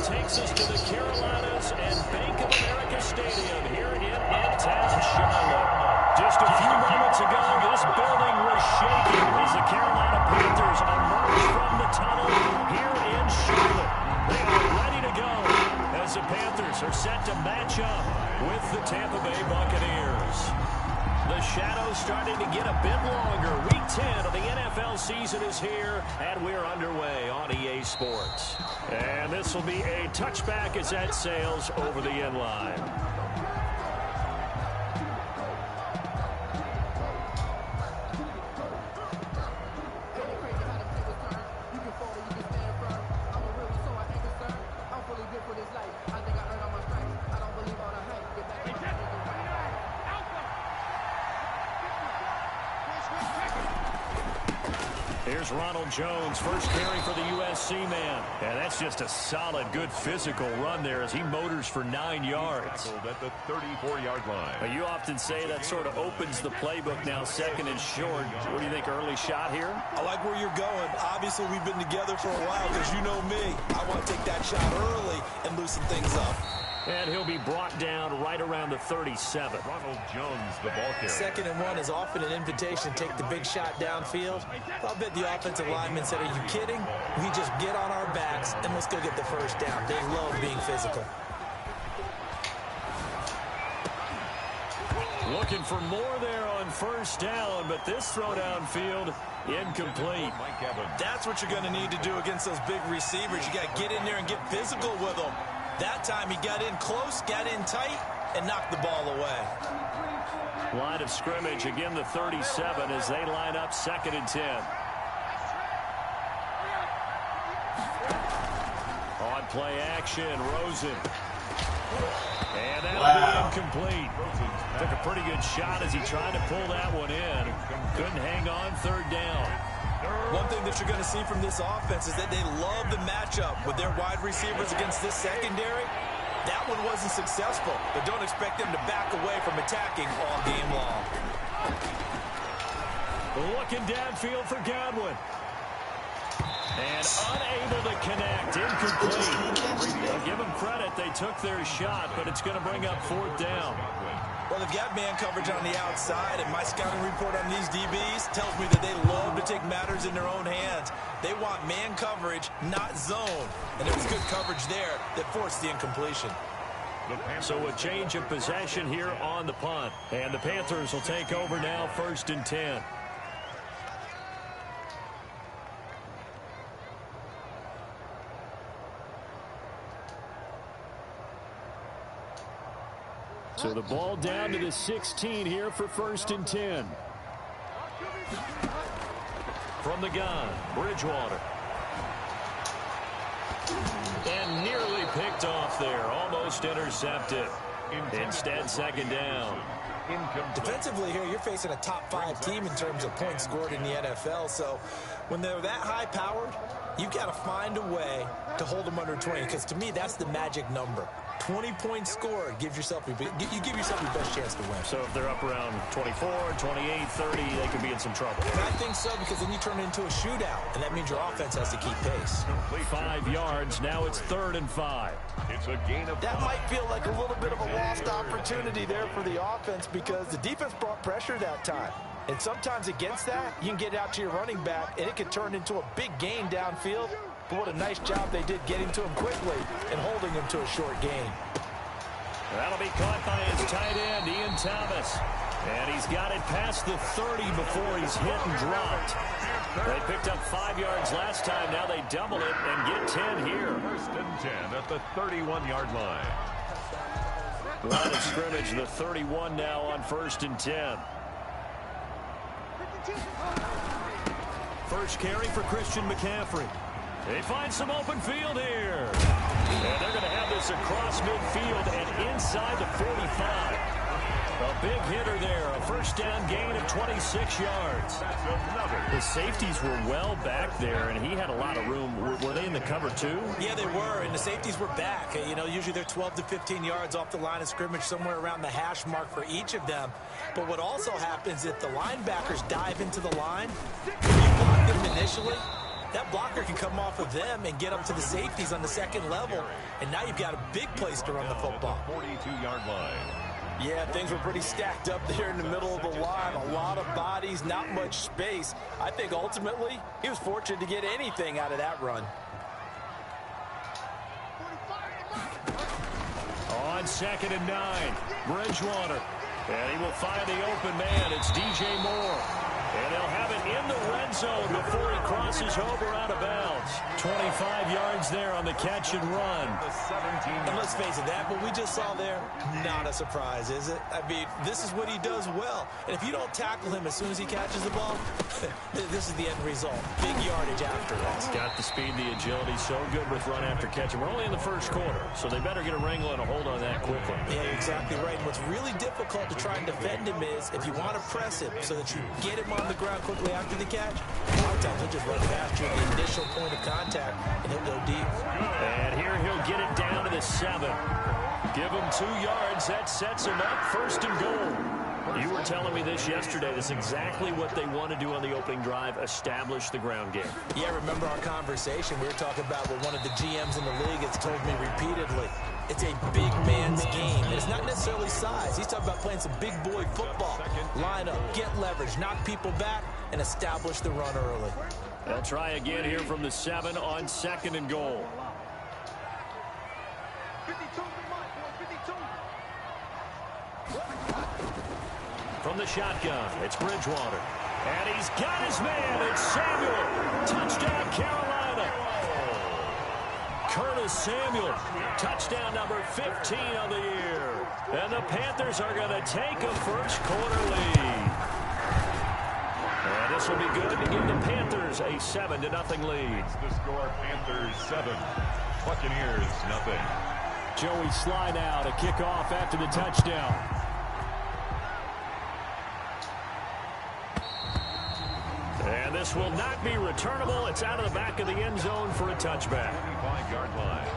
Takes us to the Carolinas and Bank of America Stadium here in Midtown Charlotte. Just a few moments ago, this building was shaking as the Carolina Panthers emerged from the tunnel here in Charlotte. They are ready to go as the Panthers are set to match up with the Tampa Bay Buccaneers. The shadow's starting to get a bit longer. Week 10 of the NFL season is here, and we're underway on EA Sports. And this will be a touchback as that sails over the end line. Here's Ronald Jones, first carry for the USC man. And that's just a solid, good physical run there as he motors for 9 yards. At the 34-yard line. You often say that sort of opens the playbook now, second and short. What do you think, early shot here? I like where you're going. Obviously, we've been together for a while because you know me. I want to take that shot early and loosen things up. And he'll be brought down right around the 37. Ronald Jones, the ball carrier. 2nd and 1 is often an invitation to take the big shot downfield. I'll bet the offensive lineman said, are you kidding? We just get on our backs and let's go get the first down. They love being physical. Looking for more there on first down, but this throw downfield incomplete. That's what you're going to need to do against those big receivers. You got to get in there and get physical with them. That time he got in close, got in tight, and knocked the ball away. Line of scrimmage, again the 37 as they line up 2nd and 10. On play action, Rosen. And that'll be incomplete. Took a pretty good shot as he tried to pull that one in. Couldn't hang on, 3rd down. One thing that you're going to see from this offense is that they love the matchup with their wide receivers against this secondary. That one wasn't successful, but don't expect them to back away from attacking all game long. Looking downfield for Godwin. And unable to connect, incomplete. I'll give them credit, they took their shot, but it's going to bring up 4th down. Well, they've got man coverage on the outside, and my scouting report on these DBs tells me that they love to take matters in their own hands. They want man coverage, not zone. And it was good coverage there that forced the incompletion. So a change of possession here on the punt. And the Panthers will take over now, 1st and 10. So the ball down to the 16 here for 1st and 10. From the gun, Bridgewater. And nearly picked off there, almost intercepted. Instead, 2nd down. Defensively here, you're facing a top 5 team in terms of points scored in the NFL. So when they're that high-powered, you've got to find a way to hold them under 20, because to me, that's the magic number. 20 points scored, you give yourself your best chance to win. So if they're up around 24, 28, 30, they could be in some trouble. And I think so, because then you turn it into a shootout, and that means your offense has to keep pace. 5 yards, now it's 3rd and 5. It's a gain of 5. That might feel like a little bit of a lost opportunity there for the offense, because the defense brought pressure that time. And sometimes against that, you can get out to your running back, and it could turn into a big gain downfield. But what a nice job they did getting to him quickly and holding him to a short gain. That'll be caught by his tight end, Ian Thomas. And he's got it past the 30 before he's hit and dropped. They picked up 5 yards last time. Now they double it and get 10 here. 1st and 10 at the 31-yard line. Line of scrimmage, the 31 now on 1st and 10. First carry for Christian McCaffrey. They find some open field here. And they're going to have this across midfield and inside the 45. A big hitter there. A first down gain of 26 yards. The safeties were well back there, and he had a lot of room. Were they in the cover too? Yeah, they were, and the safeties were back. You know, usually they're 12 to 15 yards off the line of scrimmage, somewhere around the hash mark for each of them. But what also happens if the linebackers dive into the line, if you block them initially, that blocker can come off of them and get up to the safeties on the second level, and now you've got a big place to run the football. 42-yard line. Yeah, things were pretty stacked up there in the middle of the line. A lot of bodies, not much space. I think ultimately he was fortunate to get anything out of that run. On 2nd and 9, Bridgewater. And he will find the open man. It's DJ Moore. And they'll have it in the red zone before he crosses over out of bounds. 25 yards there on the catch and run. And let's face it, that what we just saw there, not a surprise, is it? I mean, this is what he does well. And if you don't tackle him as soon as he catches the ball, this is the end result. Big yardage after that. He's got the speed, the agility, so good with run after catch. And we're only in the first quarter, so they better get a wrangle and a hold on that quickly. Yeah, you're exactly right. And what's really difficult to try and defend him is if you want to press him so that you get him on the ground quickly after the catch, a lot of times he'll just run past you at the initial point of contact, and he'll go deep. And here he'll get it down to the 7. Give him 2 yards. That sets him up 1st and goal. You were telling me this yesterday. That's exactly what they want to do on the opening drive, establish the ground game. Yeah, remember our conversation. We were talking about what one of the GMs in the league has told me repeatedly. It's a big man's game. It's not necessarily size. He's talking about playing some big boy football. Line up, get leverage, knock people back, and establish the run early. They'll try again here from the 7 on 2nd and goal. From the shotgun, it's Bridgewater. And he's got his man. It's Samuel. Touchdown, Carolina. Curtis Samuel. Touchdown number 15 on the year. And the Panthers are going to take a first quarter lead. And this will be good to give the Panthers a 7-0 lead. The score, Panthers 7, Buccaneers 0. Joey Sly now to kick off after the touchdown. And this will not be returnable. It's out of the back of the end zone for a touchback. 25-yard line.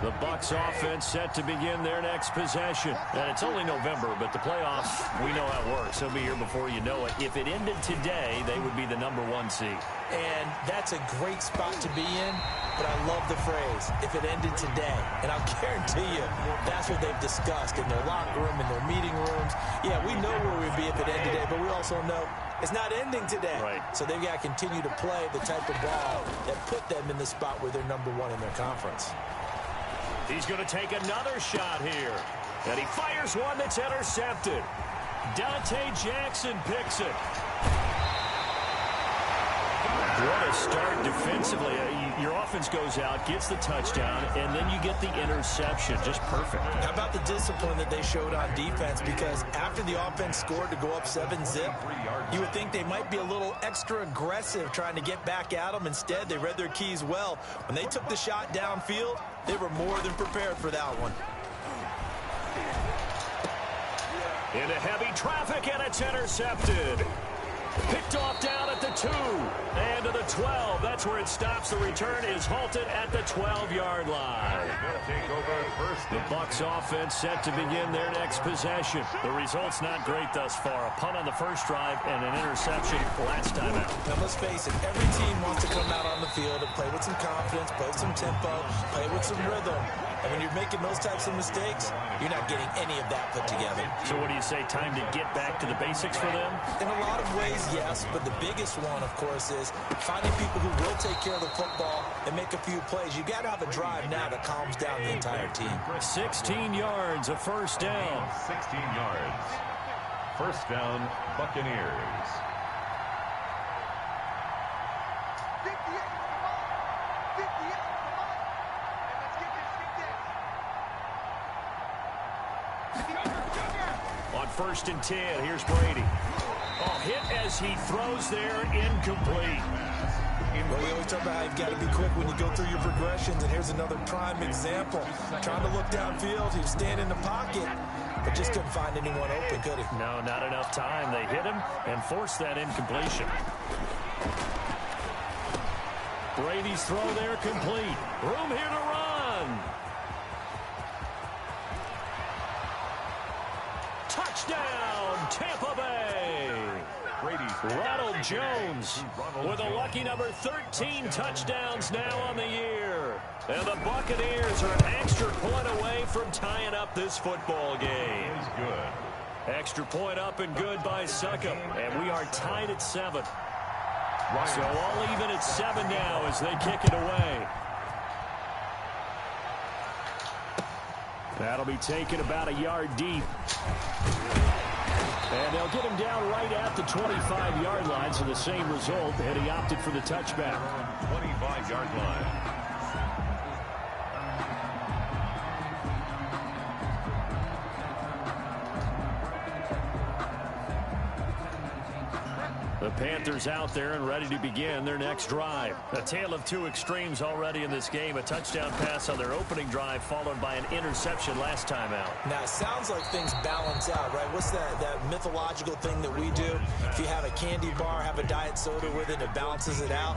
The Bucs offense set to begin their next possession. And it's only November, but the playoffs, we know how it works. They'll be here before you know it. If it ended today, they would be the #1 seed. And that's a great spot to be in, but I love the phrase, if it ended today. And I'll guarantee you, that's what they've discussed in their locker room, in their meeting rooms. Yeah, we know where we'd be if it ended today, but we also know it's not ending today. Right. So they've got to continue to play the type of ball that put them in the spot where they're #1 in their conference. He's going to take another shot here. And he fires one that's intercepted. Dante Jackson picks it. What a start defensively. Your offense goes out, gets the touchdown, and then you get the interception. Just perfect. How about the discipline that they showed on defense? Because after the offense scored to go up 7-zip, you would think they might be a little extra aggressive trying to get back at them. Instead, they read their keys well. When they took the shot downfield, they were more than prepared for that one. Into heavy traffic, and it's intercepted. Picked off down at the 2 and to the 12. That's where it stops. The return is halted at the 12-yard line. Take over first. The Bucs offense set to begin their next possession. The result's not great thus far. A punt on the first drive and an interception last time out. Now, let's face it, every team wants to come out on the field and play with some confidence, play with some tempo, play with some rhythm. And when you're making those types of mistakes, you're not getting any of that put together. So what do you say, time to get back to the basics for them? In a lot of ways, yes, but the biggest one, of course, is finding people who will take care of the football and make a few plays. You got to have a drive now that calms down the entire team. 16 yards, a first down. 16 yards. First down, Buccaneers. On 1st and 10, here's Brady. Oh, hit as he throws there, incomplete. Well, we always talk about how you've got to be quick when you go through your progressions, and here's another prime example. Trying to look downfield, he was staying in the pocket, but just couldn't find anyone open, could he? No, not enough time. They hit him and forced that incompletion. Brady's throw there complete. Room here to run. Touchdown, Tampa Bay. Ronald Jones with a lucky number 13 touchdowns now on the year. And the Buccaneers are an extra point away from tying up this football game. Good. Extra point up and good by Succop. And we are tied at 7. So all even at 7 now as they kick it away. That'll be taken about a yard deep. And they'll get him down right at the 25-yard line, so the same result, and he opted for the touchback. 25-yard line. The Panthers out there and ready to begin their next drive. A tale of two extremes already in this game. A touchdown pass on their opening drive followed by an interception last time out. Now, it sounds like things balance out, right? What's that mythological thing that we do? If you have a candy bar, have a diet soda with it, it balances it out.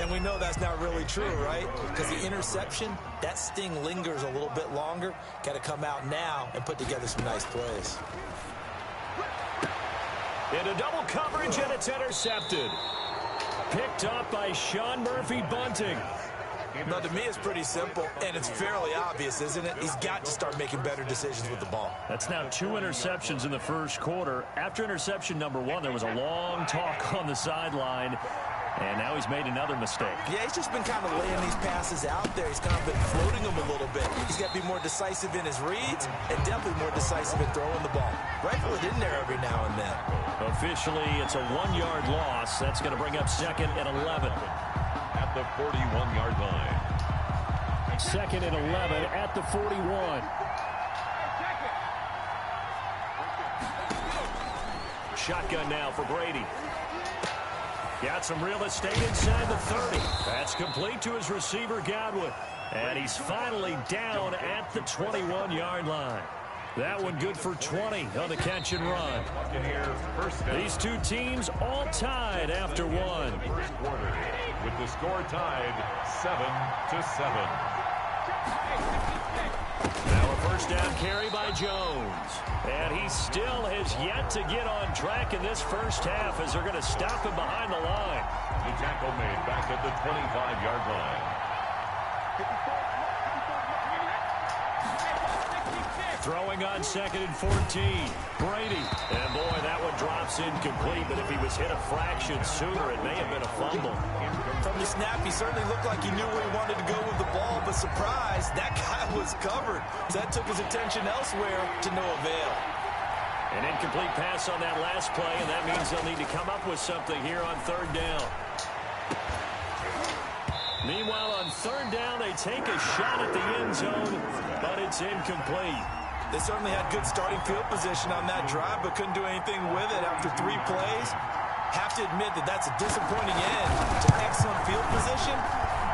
And we know that's not really true, right? Because the interception, that sting lingers a little bit longer. Got to come out now and put together some nice plays. Into double coverage, and it's intercepted. Picked up by Sean Murphy-Bunting. Now, to me, it's pretty simple, and it's fairly obvious, isn't it? He's got to start making better decisions with the ball. That's now 2 interceptions in the first quarter. After interception number 1, there was a long talk on the sideline, and now he's made another mistake. Yeah, he's just been kind of laying these passes out there. He's kind of been floating them a little bit. He's got to be more decisive in his reads and definitely more decisive in throwing the ball. Rifle it in there every now and then. Officially, it's a 1-yard loss. That's going to bring up 2nd and 11. At the 41-yard line. 2nd and 11 at the 41. Shotgun now for Brady. Got some real estate inside the 30. That's complete to his receiver, Godwin. And he's finally down at the 21-yard line. That one good for 20 on the catch and run. These two teams all tied after one. First quarter, with the score tied 7-7. Now a first down carry by Jones. And he still has yet to get on track in this first half as they're going to stop him behind the line. The tackle made back at the 25-yard line. Throwing on 2nd and 14. Brady. And boy, that one drops incomplete, but if he was hit a fraction sooner, it may have been a fumble. From the snap, he certainly looked like he knew where he wanted to go with the ball, but surprise, that guy was covered. So that took his attention elsewhere to no avail. An incomplete pass on that last play, and that means they'll need to come up with something here on 3rd down. Meanwhile, on 3rd down, they take a shot at the end zone, but it's incomplete. They certainly had good starting field position on that drive, but couldn't do anything with it after 3 plays. Have to admit that that's a disappointing end to excellent field position.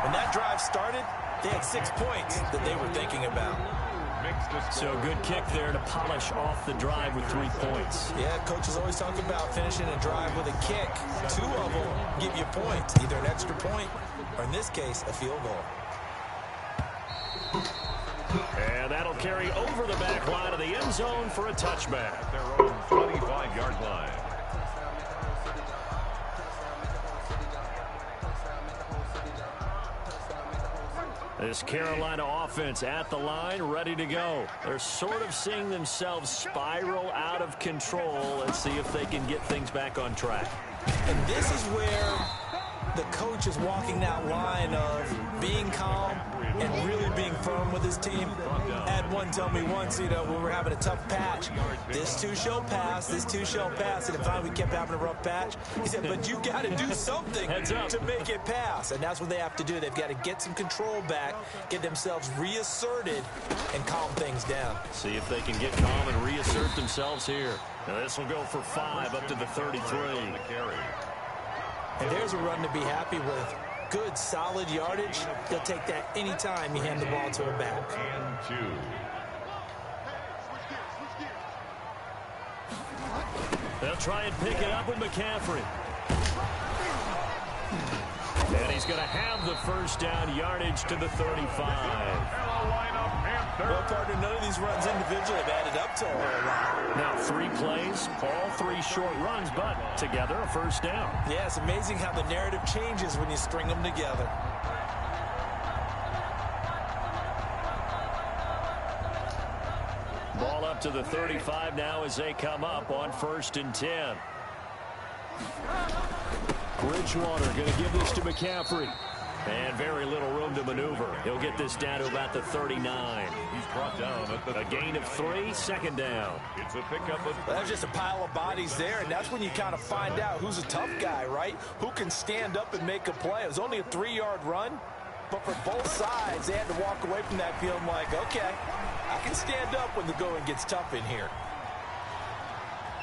When that drive started, they had 6 points that they were thinking about. So good kick there to polish off the drive with 3 points. Yeah, coaches always talk about finishing a drive with a kick. 2 of them give you points, either an extra point or, in this case, a field goal. And that'll carry over the back line of the end zone for a touchback. At their own 25-yard line. This Carolina offense at the line, ready to go. They're sort of seeing themselves spiral out of control. Let's see if they can get things back on track. And this is where the coach is walking that line of being calm and really being firm with his team. I had one tell me once, when we're having a tough patch, this too shall pass, this too shall pass. And finally we kept having a rough patch. He said, but you got to do something to make it pass. And that's what they have to do. They've got to get some control back, get themselves reasserted, and calm things down. See if they can get calm and reassert themselves here. Now this will go for 5 up to the 33. And there's a run to be happy with. Good, solid yardage. He'll take that anytime you hand the ball to a back. And 2. They'll try and pick it up with McCaffrey. And he's going to have the first down, yardage to the 35. Well, partner, none of these runs individually have added up to a whole lot. Now 3 plays, all 3 short runs, but together a first down. Yeah, it's amazing how the narrative changes when you string them together. Ball up to the 35 now as they come up on 1st and 10. Bridgewater going to give this to McCaffrey. And very little room to maneuver. He'll get this down to about the 39. He's brought down at the a gain of 3, 2nd down. It's a pickup of... That's just a pile of bodies there, and that's when you kind of find out who's a tough guy, right? Who can stand up and make a play. It was only a 3-yard run, but for both sides, they had to walk away from that feeling like, okay, I can stand up when the going gets tough in here.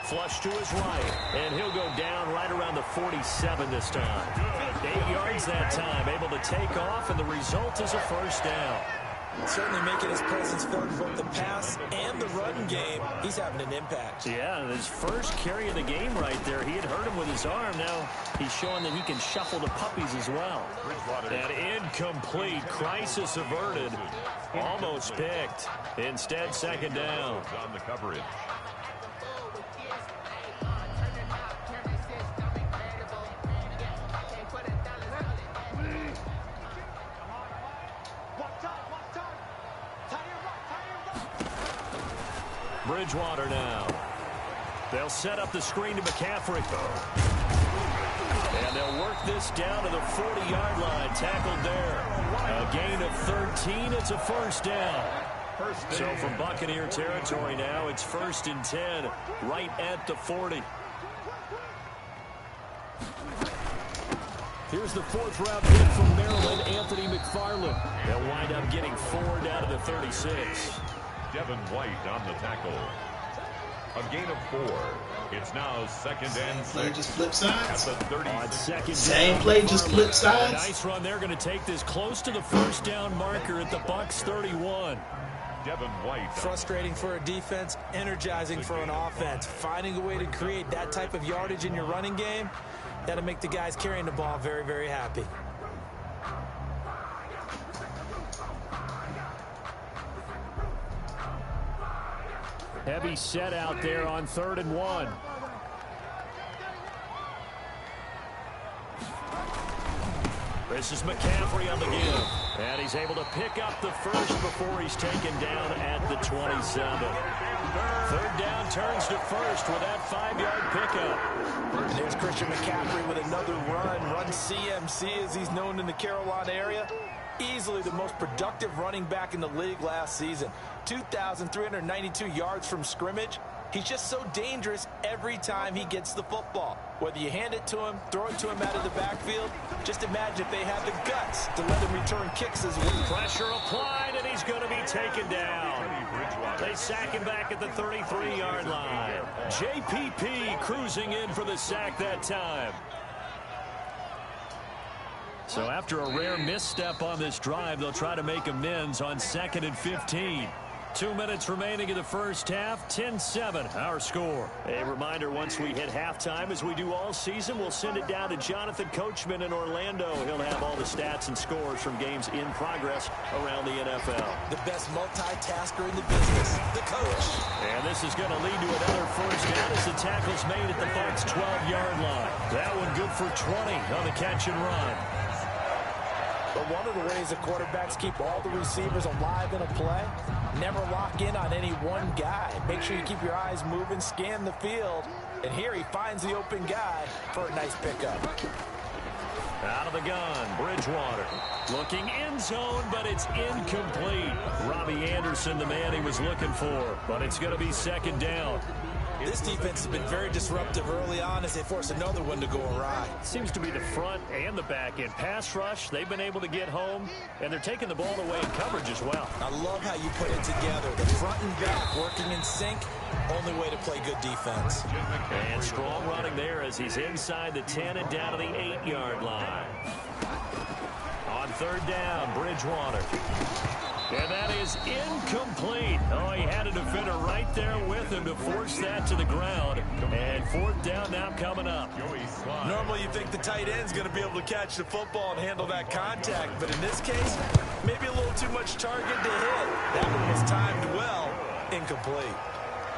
Flush to his right, and he'll go down right around the 47 this time. 8 yards that time, able to take off, and the result is a first down. Certainly making his presence felt in both the pass and the run game. He's having an impact. Yeah, his first carry of the game right there. He had hurt him with his arm. Now he's showing that he can shuffle the puppies as well. And incomplete. Crisis averted. Almost picked. Instead, 2nd down. On the coverage. Bridgewater now. They'll set up the screen to McCaffrey. And they'll work this down to the 40-yard line. Tackled there. A gain of 13. It's a first down. So from Buccaneer territory now, it's 1st and 10, right at the 40. Here's the 4th-round pick from Maryland, Anthony McFarland. They'll wind up getting 4 down to the 36. Devin White on the tackle. A gain of 4. It's now 2nd and 6. Play just flip sides. At the 36. Same play, just flip sides. Nice run. They're going to take this close to the first down marker at the Bucs 31. Devin White. Frustrating for a defense, energizing for an offense. Finding a way to create that type of yardage in your running game, that'll make the guys carrying the ball very, very happy. Heavy set out there on 3rd and 1. This is McCaffrey on the give. And he's able to pick up the first before he's taken down at the 27. 3rd down turns to 1st with that 5-yard pickup. And there's Christian McCaffrey with another run CMC as he's known in the Carolina area. Easily the most productive running back in the league last season. 2,392 yards from scrimmage. He's just so dangerous every time he gets the football. Whether you hand it to him, throw it to him out of the backfield, just imagine if they had the guts to let him return kicks as well. Pressure applied, and he's going to be taken down. They sack him back at the 33-yard line. JPP cruising in for the sack that time. So after a rare misstep on this drive, they'll try to make amends on 2nd and 15. 2 minutes remaining in the first half, 10-7, our score. A reminder, once we hit halftime, as we do all season, we'll send it down to Jonathan Coachman in Orlando. He'll have all the stats and scores from games in progress around the NFL. The best multitasker in the business, the coach. And this is going to lead to another first down as the tackle's made at the Bucs' 12-yard line. That one good for 20 on the catch and run. But one of the ways the quarterbacks keep all the receivers alive in a play, never lock in on any one guy. Make sure you keep your eyes moving, scan the field. And here he finds the open guy for a nice pickup. Out of the gun, Bridgewater. Looking end zone, but it's incomplete. Robbie Anderson, the man he was looking for, but it's going to be second down. This defense has been very disruptive early on as they force another one to go awry. Seems to be the front and the back end. Pass rush, they've been able to get home, and they're taking the ball away in coverage as well. I love how you put it together. The front and back working in sync, only way to play good defense. And strong running there as he's inside the 10 and down to the 8-yard line. On third down, Bridgewater. And that is incomplete. Oh, he had a defender right there with him to force that to the ground. And fourth down now coming up. Normally you think the tight end's going to be able to catch the football and handle that contact, but in this case, maybe a little too much target to hit. That one was timed well, incomplete.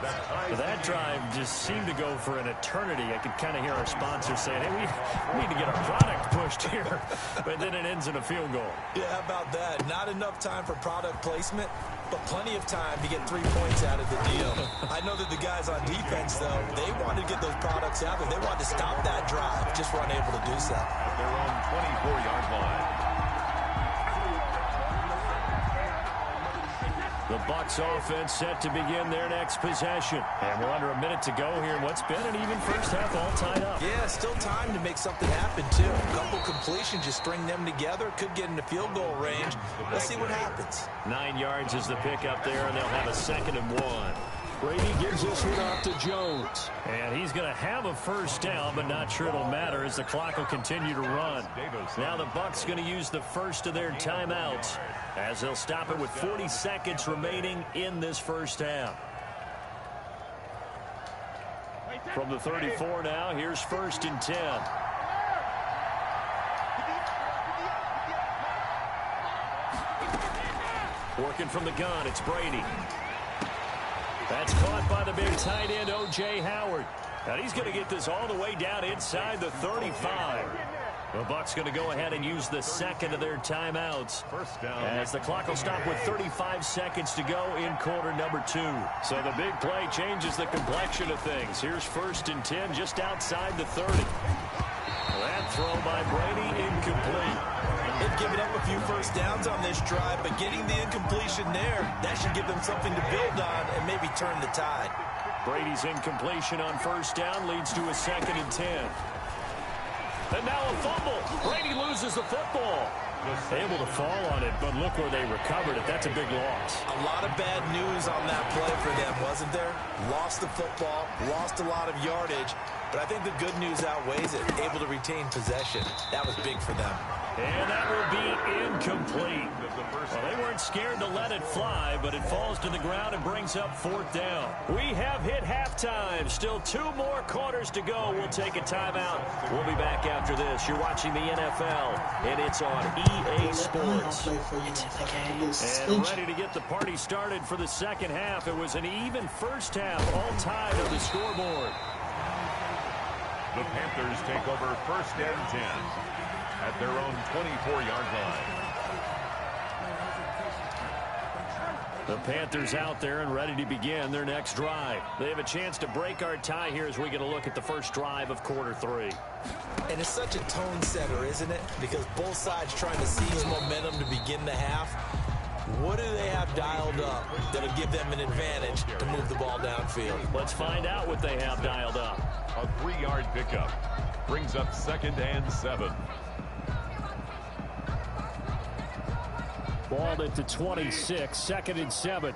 That drive just seemed to go for an eternity. I could kind of hear our sponsors saying, hey, we need to get our product pushed here. But then it ends in a field goal. Yeah, how about that? Not enough time for product placement, but plenty of time to get 3 points out of the deal. I know that the guys on defense, though, they wanted to get those products out there. They wanted to stop that drive, just weren't able to do so. At their own 24-yard line. The Bucs offense set to begin their next possession. And we're under a minute to go here in what's been an even first half, all tied up. Yeah, still time to make something happen, too. A couple completions, just string them together. Could get into field goal range. Let's see what happens. 9 yards is the pickup there, and they'll have a 2nd and 1. Brady gives this one off to Jones. And he's going to have a first down, but not sure it'll matter as the clock will continue to run. Now the Bucs going to use the first of their timeouts as they'll stop it with 40 seconds remaining in this first half. From the 34 now, here's 1st and 10. Working from the gun, it's Brady. That's caught by the big tight end, O.J. Howard. And he's going to get this all the way down inside the 35. The Bucs going to go ahead and use the second of their timeouts. First down. As the clock will stop with 35 seconds to go in quarter number 2. So the big play changes the complexion of things. Here's 1st and 10 just outside the 30. That throw by Brady incomplete. They've given up a few first downs on this drive, but getting the incompletion there, that should give them something to build on and maybe turn the tide. Brady's incompletion on first down leads to a 2nd and 10. And now a fumble. Brady loses the football. Able to fall on it, but look where they recovered it. That's a big loss. A lot of bad news on that play for them, wasn't there? Lost the football, lost a lot of yardage, but I think the good news outweighs it. Able to retain possession. That was big for them. And that will be incomplete. Well, they weren't scared to let it fly, but it falls to the ground and brings up 4th down. We have hit halftime. Still 2 more quarters to go. We'll take a timeout. We'll be back after this. You're watching the NFL, and it's on EA Sports. And ready to get the party started for the second half. It was an even first half, all tied on the scoreboard. The Panthers take over 1st and 10 at their own 24-yard line. The Panthers out there and ready to begin their next drive. They have a chance to break our tie here as we get a look at the first drive of quarter 3. And it's such a tone setter, isn't it? Because both sides trying to seize momentum to begin the half. What do they have dialed up that'll give them an advantage to move the ball downfield? Let's find out what they have dialed up. A 3-yard pickup brings up 2nd and 7. Ball at the 26, 2nd and 7.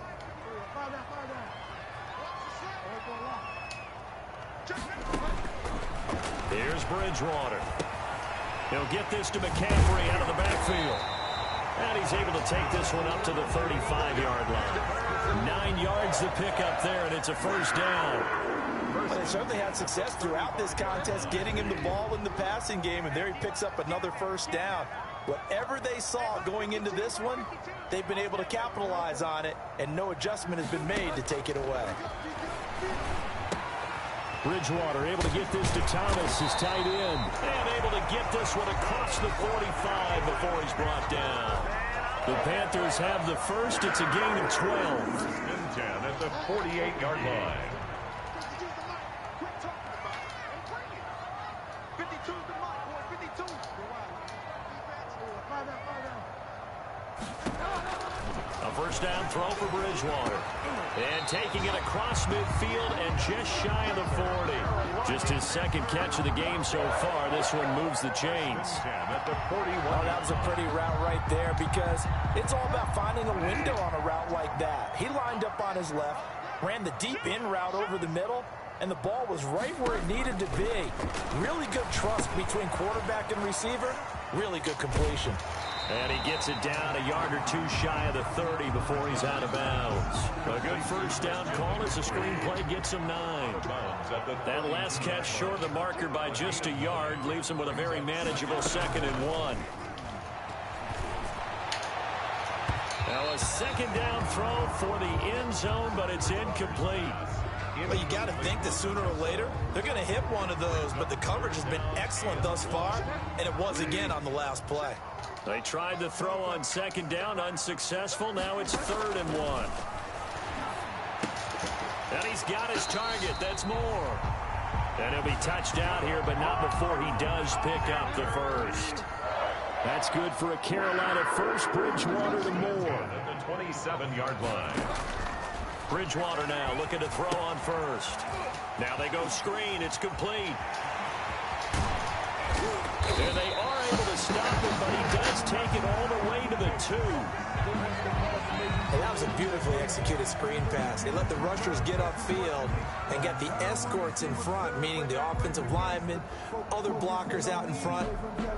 Here's Bridgewater. He'll get this to McCaffrey out of the backfield. And he's able to take this one up to the 35-yard line. 9 yards the pickup there, and it's a first down. They certainly had success throughout this contest, getting him the ball in the passing game, and there he picks up another first down. Whatever they saw going into this one, they've been able to capitalize on it, and no adjustment has been made to take it away. Bridgewater able to get this to Thomas, his tight end. And able to get this one across the 45 before he's brought down. The Panthers have the first. It's a gain of 12. And 10 at the 48-yard line. A first down throw for Bridgewater. And taking it across midfield and just shy of the 40. Just his second catch of the game so far. This one moves the chains. Well, that was a pretty route right there because it's all about finding a window on a route like that. He lined up on his left, ran the deep in route over the middle, and the ball was right where it needed to be. Really good trust between quarterback and receiver. Really good completion. And he gets it down a yard or two shy of the 30 before he's out of bounds. A good first down call as the screenplay gets him 9. That last catch short of the marker by just a yard leaves him with a very manageable 2nd and 1. Now a second down throw for the end zone, but it's incomplete. Well, you got to think that sooner or later they're going to hit one of those, but the coverage has been excellent thus far, and it was again on the last play. They tried to throw on second down, unsuccessful. Now it's 3rd and 1. And he's got his target. That's Moore. And he'll be touched out here, but not before he does pick up the first. That's good for a Carolina first. Bridgewater to Moore. At the 27-yard line. Bridgewater now looking to throw on first. Now they go screen. It's complete. And they are able to stop him, but he does take it all the way to the 2. That was a beautifully executed screen pass. They let the rushers get upfield and get the escorts in front, meaning the offensive linemen, other blockers out in front,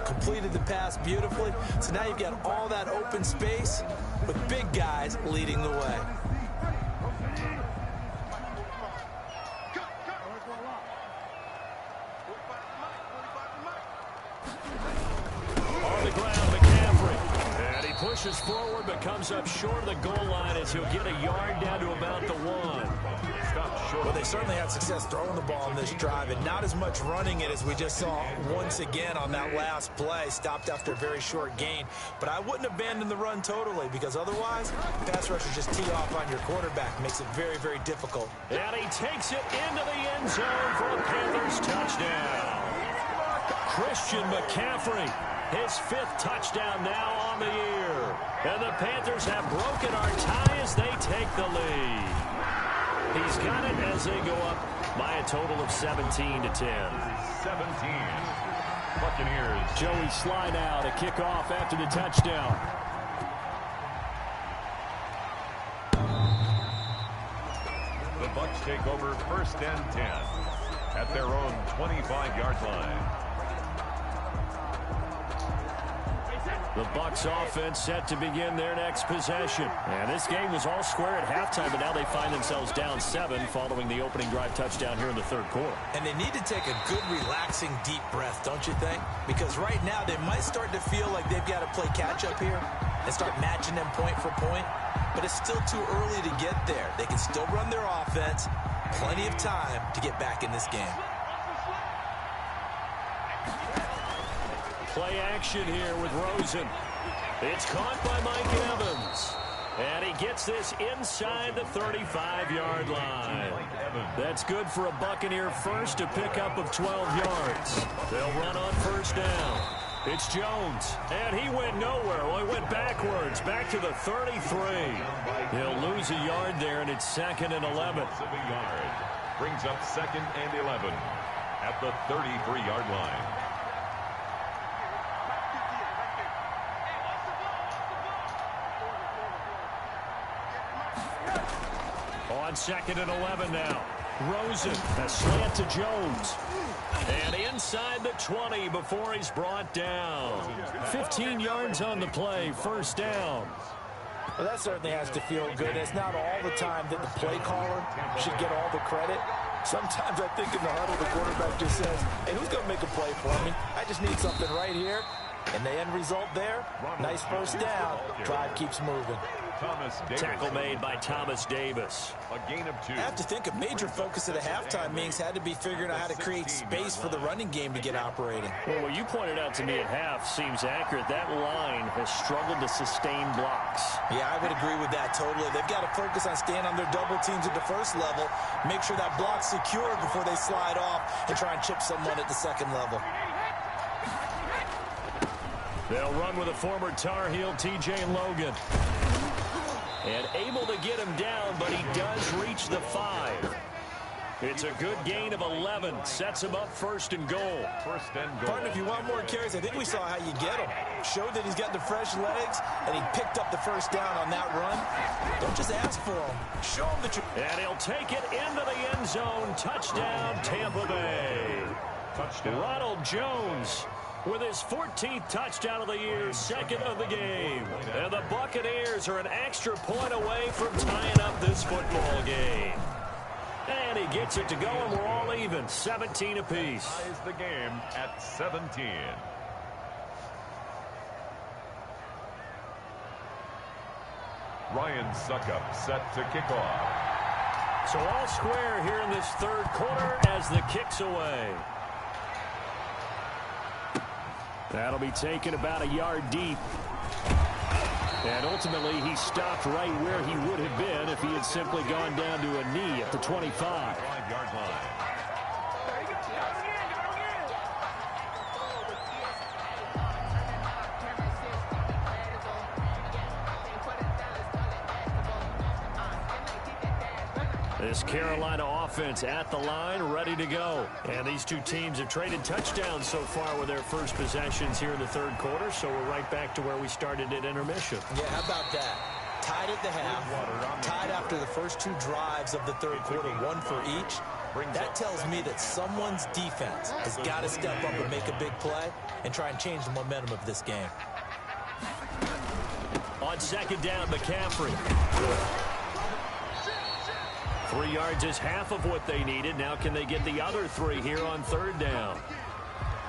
completed the pass beautifully. So now you've got all that open space with big guys leading the way. On the ground, McCaffrey. And he pushes forward, but comes up short of the goal line as he'll get a yard down to about the 1. Well, they certainly had success throwing the ball on this drive, and not as much running it as we just saw once again on that last play. Stopped after a very short gain. But I wouldn't abandon the run totally, because otherwise, pass rushers just tee off on your quarterback. Makes it very, very difficult. And he takes it into the end zone for a Panthers touchdown. Christian McCaffrey, his 5th touchdown now on the year. And the Panthers have broken our tie as they take the lead. He's got it as they go up by a total of 17-10. 17. Buccaneers. Joey Slye now to kick off after the touchdown. The Bucs take over 1st and 10 at their own 25-yard line. The Bucs offense set to begin their next possession. And this game was all square at halftime, but now they find themselves down 7 following the opening drive touchdown here in the 3rd quarter. And they need to take a good, relaxing, deep breath, don't you think? Because right now they might start to feel like they've got to play catch-up here and start matching them point for point. But it's still too early to get there. They can still run their offense. Plenty of time to get back in this game. Play action here with Rosen. It's caught by Mike Evans. And he gets this inside the 35-yard line. That's good for a Buccaneer first, a pickup of 12 yards. They'll run on first down. It's Jones. And he went nowhere. Well, he went backwards, back to the 33. He'll lose a yard there, and it's 2nd and 11. Brings up 2nd and 11 at the 33-yard line. On 2nd and 11 now. Rosen, a slant to Jones. And inside the 20 before he's brought down. 15 yards on the play, first down. Well, that certainly has to feel good. It's not all the time that the play caller should get all the credit. Sometimes I think in the huddle, the quarterback just says, hey, who's going to make a play for me? I just need something right here. And the end result there, nice first down. Drive keeps moving. Tackle made by Thomas Davis. A gain of 2. I have to think a major focus at the halftime meetings had to be figuring out how to create space for the running game to get operating. Well, what you pointed out to me at half seems accurate. That line has struggled to sustain blocks. Yeah, I would agree with that totally. They've got to focus on staying on their double teams at the first level, make sure that block's secure before they slide off and try and chip someone at the second level. They'll run with a former Tar Heel, TJ Logan. And able to get him down, but he does reach the 5. It's a good gain of 11. Sets him up first and goal. First and goal. Partner, if you want more carries, I think we saw how you get him. Showed that he's got the fresh legs, and he picked up the first down on that run. Don't just ask for him. Show him that you... And he'll take it into the end zone. Touchdown, Tampa Bay. Touchdown. Ronald Jones with his 14th touchdown of the year, second of the game. And the Buccaneers are an extra point away from tying up this football game. And he gets it to go, and we're all even, 17 apiece. Ties the game at 17. Ryan Suckup set to kick off. So all square here in this third quarter as the kick's away. That'll be taken about a yard deep. And ultimately, he stopped right where he would have been if he had simply gone down to a knee at the 25. 5-yard line. This Carolina offense at the line, ready to go. And these two teams have traded touchdowns so far with their first possessions here in the third quarter, so we're right back to where we started at intermission. Yeah, how about that? Tied at the half, tied after the first two drives of the third quarter, one for each. That tells me that someone's defense has got to step up and make a big play and try and change the momentum of this game. On second down, McCaffrey. 3 yards is half of what they needed. Now can they get the other 3 here on third down?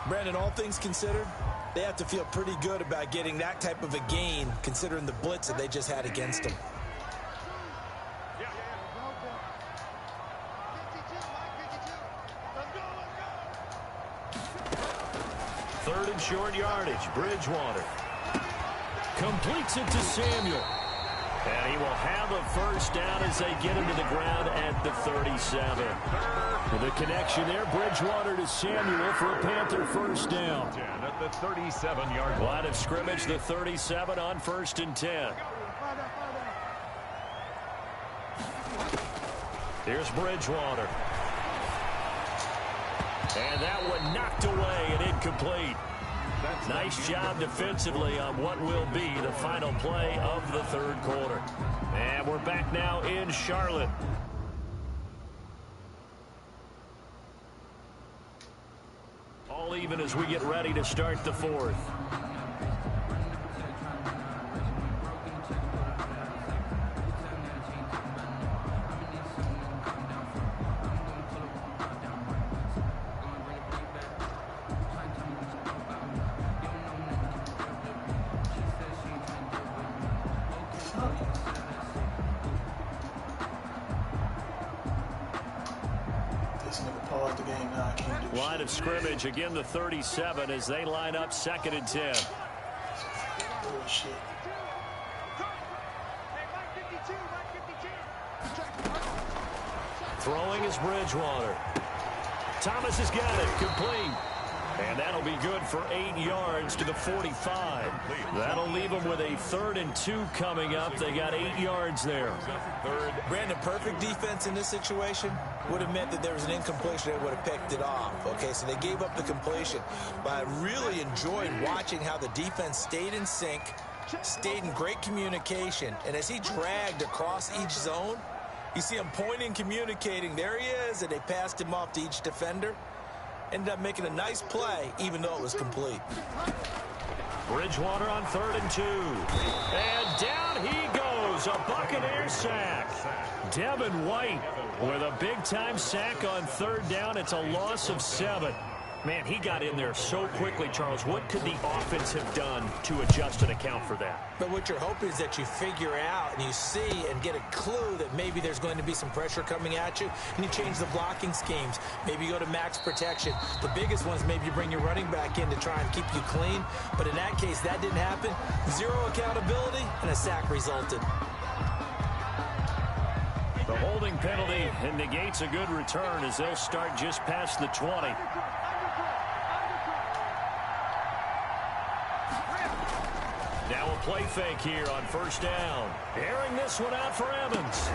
Brandon, all things considered, they have to feel pretty good about getting that type of a gain considering the blitz that they just had against them. Third and short yardage. Bridgewater completes it to Samuel. And he will have a first down as they get him to the ground at the 37. With a connection there, Bridgewater to Samuel for a Panther first down. At the 37-yard line. Line of scrimmage, the 37 on first and 10. Here's Bridgewater. And that one knocked away and incomplete. Nice job defensively on what will be the final play of the third quarter. And we're back now in Charlotte. All even as we get ready to start the fourth. Line of scrimmage, again the 37 as they line up second and 10. Throwing is Bridgewater. Thomas has got it, complete. And that'll be good for 8 yards to the 45. That'll leave them with a 3rd and 2 coming up. They got 8 yards there. Brandon, perfect defense in this situation would have meant that there was an incompletion. They would have picked it off. Okay, so they gave up the completion. But I really enjoyed watching how the defense stayed in sync, stayed in great communication. And as he dragged across each zone, you see him pointing, communicating. There he is, and they passed him off to each defender. Ended up making a nice play, even though it was complete. Bridgewater on 3rd and 2. And down he goes. A Buccaneer sack. Devin White with a big-time sack on 3rd down. It's a loss of 7. Man, he got in there so quickly, Charles. What could the offense have done to adjust and account for that? But what you're hoping is that you figure out and you see and get a clue that maybe there's going to be some pressure coming at you, and you change the blocking schemes. Maybe you go to max protection. The biggest one is maybe you bring your running back in to try and keep you clean. But in that case, that didn't happen. 0 accountability, and a sack resulted. The holding penalty and negates a good return as they'll start just past the 20. Now a play fake here on first down. Airing this one out for Evans.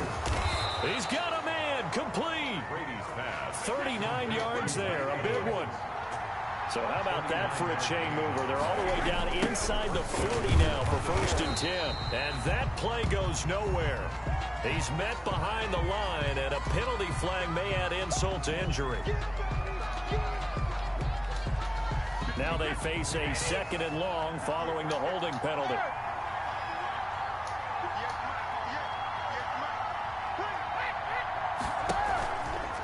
He's got a man. Complete. Brady's pass. 39 yards there. A big one. So how about that for a chain mover? They're all the way down inside the 40 now for first and 10. And that play goes nowhere. He's met behind the line, and a penalty flag may add insult to injury. Now they face a 2nd and long following the holding penalty.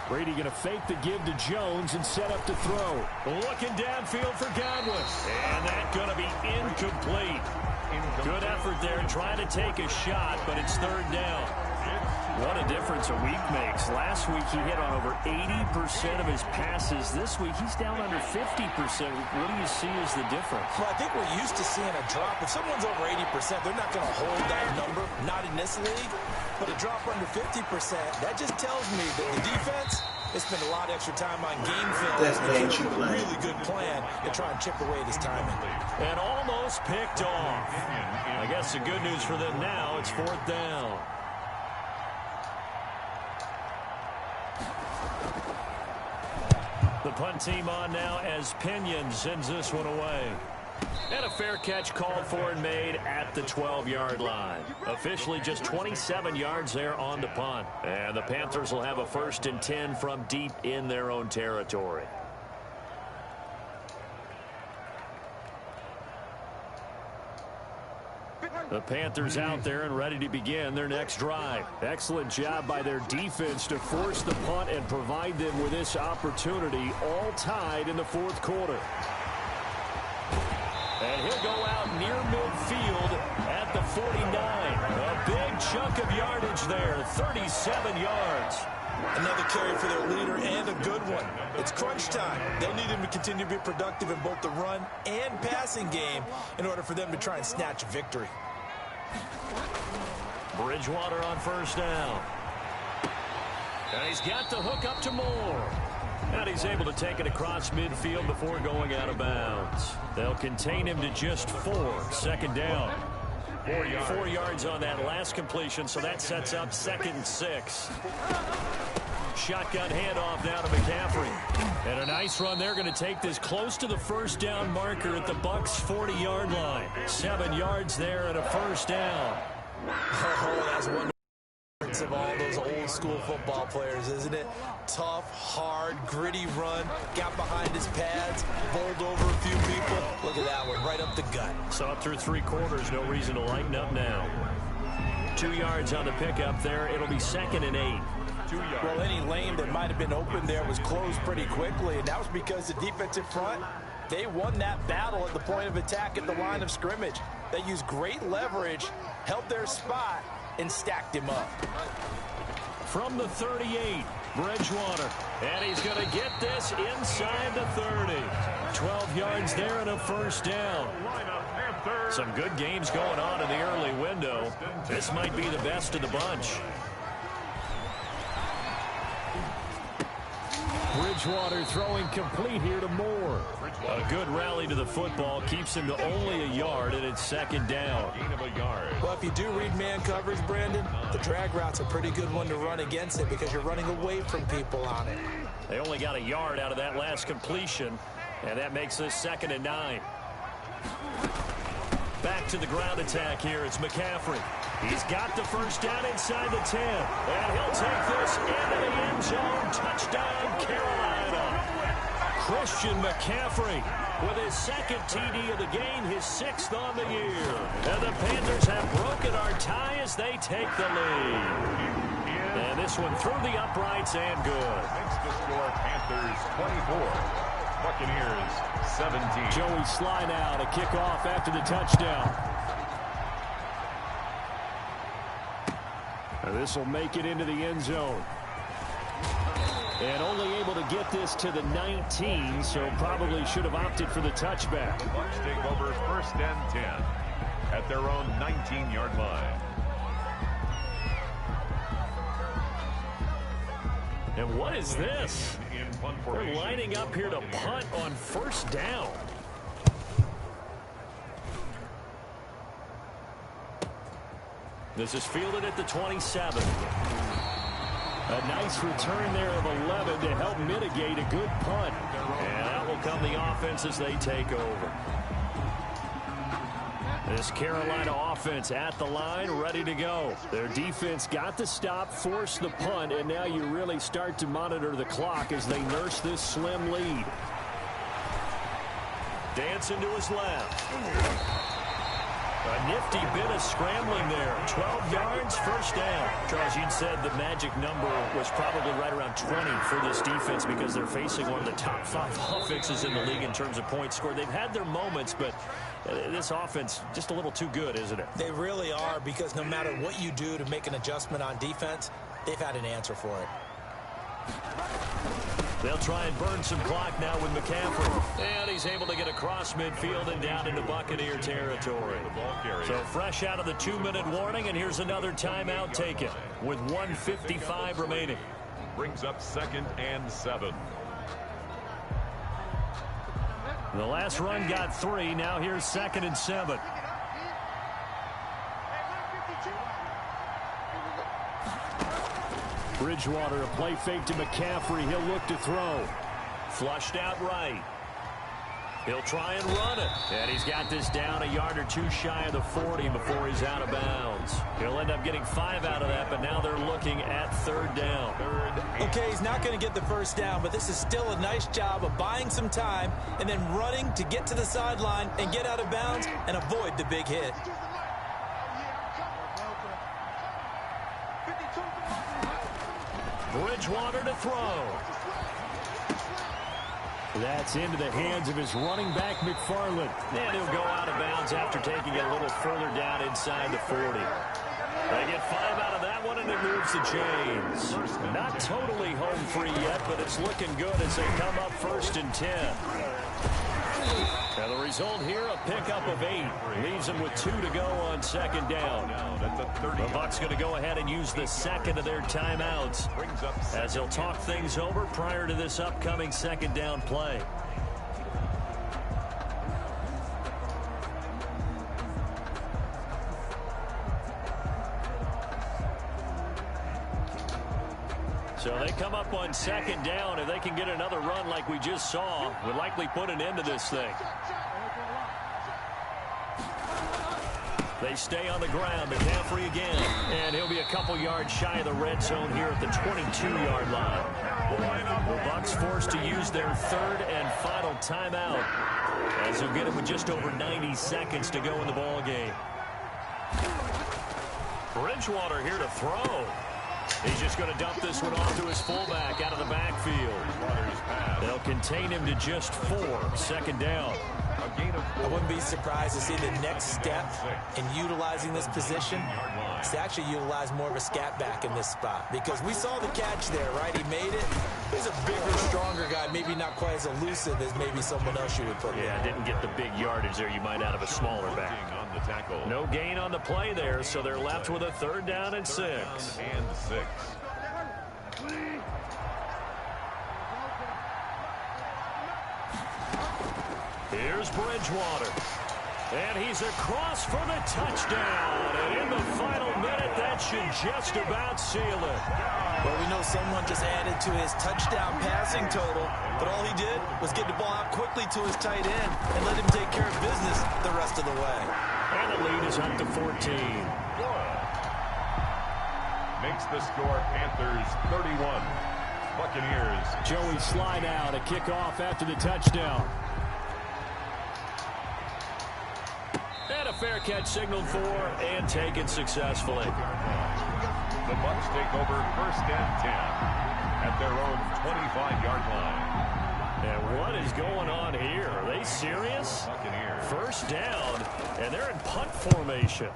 Brady going to fake the give to Jones and set up to throw. Looking downfield for Godwin. And that's going to be incomplete. Good effort there trying to take a shot, but it's 3rd down. What a difference a week makes. Last week he hit on over 80% of his passes. This week he's down under 50%. What do you see as the difference? Well, I think we're used to seeing a drop. If someone's over 80%, they're not going to hold that number, not in this league. But a drop under 50%, that just tells me that the defense has spent a lot of extra time on game film. That's a really good plan to try and chip away at his timing. And almost picked off. I guess the good news for them now, it's 4th down. The punt team on now as Pinion sends this one away. And a fair catch called for and made at the 12-yard line. Officially just 27 yards there on the punt. And the Panthers will have a 1st and 10 from deep in their own territory. The Panthers out there and ready to begin their next drive. Excellent job by their defense to force the punt and provide them with this opportunity, all tied in the 4th quarter. And he'll go out near midfield at the 49. A big chunk of yardage there, 37 yards. Another carry for their leader and a good one. It's crunch time. They'll need him to continue to be productive in both the run and passing game in order for them to try and snatch a victory. Bridgewater on first down. And he's got the hook up to Moore. And he's able to take it across midfield before going out of bounds. They'll contain him to just 4. 2nd down. 4 yards on that last completion, so that sets up 2nd and 6. Shotgun handoff now to McCaffrey. And a nice run. They're going to take this close to the 1st down marker at the Bucs' 40-yard line. 7 yards there and a 1st down. Oh, that's one of all those old school football players, isn't it? Tough, hard, gritty run. Got behind his pads, bowled over a few people. Look at that one, right up the gut. So up through 3 quarters, no reason to lighten up now. 2 yards on the pickup there. It'll be 2nd and 8. 2 yards. Well, any lane that might have been open there was closed pretty quickly, and that was because the defensive front, they won that battle at the point of attack at the line of scrimmage. They used great leverage, held their spot, and stacked him up. From the 38, Bridgewater. And he's going to get this inside the 30. 12 yards there and a 1st down. Some good games going on in the early window. This might be the best of the bunch. Bridgewater throwing complete here to Moore. A good rally to the football keeps him to only a yard, and it's 2nd down. Gain of a yard. Well, if you do read man coverage, Brandon, the drag route's a pretty good one to run against it because you're running away from people on it. They only got a yard out of that last completion, and that makes this 2nd and 9. Back to the ground attack here. It's McCaffrey. He's got the 1st down inside the 10. And he'll take this into the end zone. Touchdown, Carolina. Christian McCaffrey with his 2nd TD of the game, his 6th on the year. And the Panthers have broken our tie as they take the lead. And this one through the uprights and good. Makes the score Panthers 24. Buccaneers 17. Joey Sly now to kick off after the touchdown. And this will make it into the end zone. And only able to get this to the 19, so probably should have opted for the touchback. The Bucs take over 1st and 10 at their own 19-yard line. And what is this? In punt They're formation. lining up here to punt on 1st down. This is fielded at the 27. A nice return there of 11 to help mitigate a good punt. And out will come the offense as they take over. This Carolina offense at the line, ready to go. Their defense got the stop, forced the punt, and now you really start to monitor the clock as they nurse this slim lead. Dancing to his left. A nifty bit of scrambling there. 12 yards, first down. Charles, you'd said the magic number was probably right around 20 for this defense because they're facing one of the top 5 offenses in the league in terms of points scored. They've had their moments, but this offense just a little too good, isn't it? They really are, because no matter what you do to make an adjustment on defense, they've had an answer for it. They'll try and burn some clock now with McCaffrey. And he's able to get across midfield and down into Buccaneer territory. So fresh out of the 2-minute warning, and here's another timeout taken with 1:55 remaining. Brings up 2nd and 7. The last run got 3. Now here's 2nd and 7. Bridgewater, a play fake to McCaffrey. He'll look to throw. Flushed out right. He'll try and run it. And he's got this down a yard or 2 shy of the 40 before he's out of bounds. He'll end up getting 5 out of that, but now they're looking at 3rd down. Okay, he's not going to get the first down, but this is still a nice job of buying some time and then running to get to the sideline and get out of bounds and avoid the big hit. Bridgewater to throw. That's into the hands of his running back, McFarland. And he'll go out of bounds after taking it a little further down inside the 40. They get 5 out of that one, and it moves the chains. Not totally home free yet, but it's looking good as they come up 1st and 10. And the result here, a pickup of 8. Leaves them with 2 to go on 2nd down. The Bucs going to go ahead and use the 2nd of their timeouts as they'll talk things over prior to this upcoming 2nd down play. So they come up on 2nd down. If they can get another run like we just saw, would likely put an end to this thing. They stay on the ground. McCaffrey again. And he'll be a couple yards shy of the red zone here at the 22-yard line. The Bucs forced to use their 3rd and final timeout as they'll get it with just over 90 seconds to go in the ball game. Bridgewater here to throw. He's just going to dump this one off to his fullback out of the backfield. They'll contain him to just 4. 2nd down. I wouldn't be surprised to see the next step in utilizing this position is to actually utilize more of a scat back in this spot, because we saw the catch there, right? He made it. He's a bigger, stronger guy, maybe not quite as elusive as maybe someone else you would put in. Yeah, didn't get the big yardage there you might out of a smaller back. No gain on the play there, so they're left with a 3rd down and 6. Here's Bridgewater. And he's across for the touchdown. And in the final minute, that should just about seal it. Well, we know someone just added to his touchdown passing total, but all he did was get the ball out quickly to his tight end and let him take care of business the rest of the way. And the lead is up to 14. Makes the score Panthers 31. Buccaneers. Joey slide out, a kickoff after the touchdown. And a fair catch signaled for and taken successfully. The Bucs take over 1st and 10 at their own 25-yard line. And what is going on here? Are they serious? Buccaneers. 1st down, and they're in punt formation.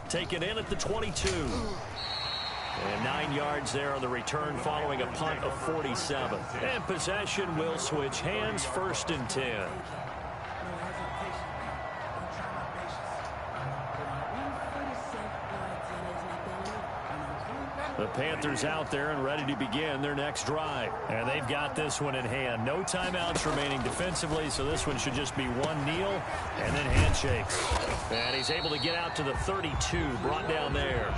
Taken in at the 22. And 9 yards there on the return following a punt of 47. And possession will switch hands, 1st and 10. The Panthers out there and ready to begin their next drive. And they've got this one in hand. No timeouts remaining defensively, so this one should just be one kneel and then handshakes. And he's able to get out to the 32, brought down there.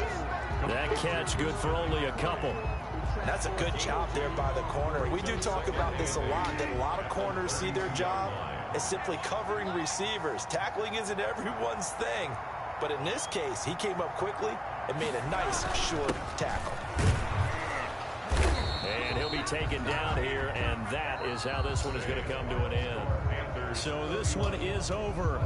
That catch good for only a couple. That's a good job there by the corner. We do talk about this a lot, that a lot of corners see their job as simply covering receivers. Tackling isn't everyone's thing. But in this case, he came up quickly and made a nice short tackle. And he'll be taken down here, and that is how this one is going to come to an end. So this one is over.